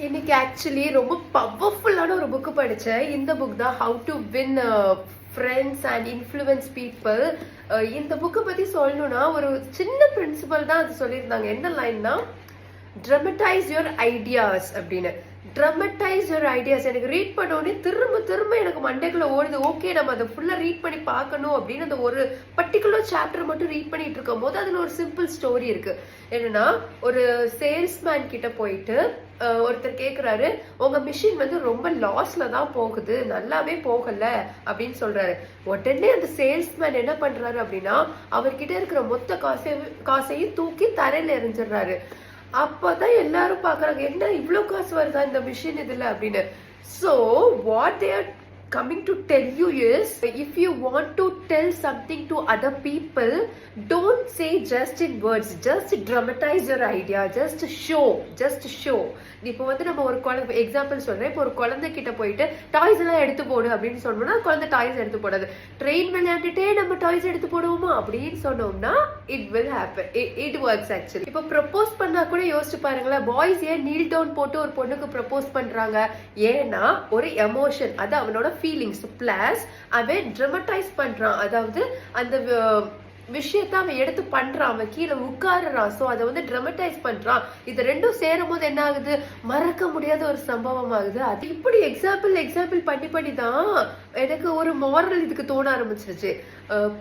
இன்னைக்கு ஆக்சுவலி ரொம்ப பவர்ஃபுல்லான ஒரு புக் படிச்சேன். இந்த புக் தான் how to win friends and influence people. இந்த புக்கை பத்தி சொல்லணும்னா ஒரு சின்ன பிரின்சிபல் தான் அது சொல்லியிருந்தாங்க. என்ன லைன்னா, ட்ரமடைஸ் யுவர் ஐடியாஸ் அப்படின்னு. ட்ரமடைஸ் யுவர் ஐடியாஸ் எனக்கு ரீட் பண்ணோடனே திரும்ப திரும்ப எனக்கு மண்டைக்குள்ள ஓடுது. ஓகே, நம்ம அதை ஃபுல்லா ரீட் பண்ணி பார்க்கணும் அப்படின்னு அந்த ஒரு பர்டிகுலர் சாப்டர் மட்டும் ரீட் பண்ணிட்டு இருக்கும் போது அதுல ஒரு சிம்பிள் ஸ்டோரி இருக்கு. என்னன்னா, ஒரு சேல்ஸ்மேன் கிட்ட போயிட்டு ஒருத்தர் கேக்குறாரு, உங்க மிஷின் வந்து ரொம்ப லாஸ்ல தான் போகுது, நல்லாவே போகல அப்படின்னு சொல்றாரு. உடனே அந்த சேல்ஸ்மேன் என்ன பண்றாரு அப்படின்னா, அவர்கிட்ட இருக்கிற மொத்த காசையும் தூக்கி தரையில எறிஞ்சிடுறாரு. அப்பதான் எல்லாரும் பாக்குறாங்க, என்ன இவ்வளவு காசு வருதா இந்த மிஷின் இதுல அப்படின்னு. So what they are coming to tell you is, if you want to tell something to other people, don't say just in words, just dramatize your idea, just show. இப்போ வந்து நம்ம ஒரு குழந்தை எக்ஸாம்பிள் சொல்றேன். இப்போ ஒரு குழந்தை கிட்ட போயிட்டு டாய்ஸ் எல்லாம் எடுத்து போடு அப்படின்னு சொன்னோம்னா குழந்தை டாய்ஸ் எடுத்து போடாது. ட்ரெயின் விளையாண்டுட்டே நம்ம டாய்ஸ் எடுத்து போடுவோமா அப்படின்னு சொன்னோம்னா it will happen. It works actually. இப்போ ப்ரப்போஸ் பண்ணா கூட யோசிச்சு பாருங்களேன், பாய்ஸ் ஏன் நீல் டவுன் போட்டு ஒரு பொண்ணுக்கு ப்ரப்போஸ் பண்றாங்க? ஏன்னா ஒரு எமோஷன், அது அவனோட ஃபீலிங்ஸ் பிளஸ் அவன் ட்ரமடைஸ் பண்றான். அதாவது அந்த விஷயத்த அவன் எடுத்து பண்றான், அவன் கீழே உட்காருறான். சோ அதை வந்து ட்ரமடைஸ் பண்றான். இது ரெண்டும் சேரும் போது என்ன ஆகுது, மறக்க முடியாத ஒரு சம்பவம் ஆகுது. அது இப்படி எக்ஸாம்பிள் பண்ணி தான் எனக்கு ஒரு மாரல் இதுக்கு தோண ஆரம்பிச்சிருச்சு.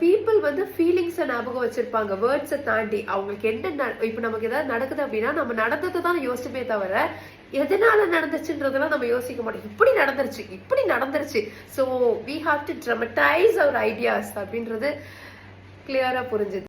பீப்புள் வந்து ஃபீலிங்ஸை ஞாபகம் வச்சிருப்பாங்க, வேர்ட்ஸை தாண்டி. அவங்களுக்கு என்ன இப்ப நமக்கு ஏதாவது நடக்குது அப்படின்னா நம்ம நடந்ததை தான் யோசிப்பே தவிர எதனால நடந்துச்சுன்றதெல்லாம் நம்ம யோசிக்க மாட்டோம். இப்படி நடந்துருச்சு. So we have to dramatise our ideas அப்படின்றது கிளியரா புரிஞ்சுது.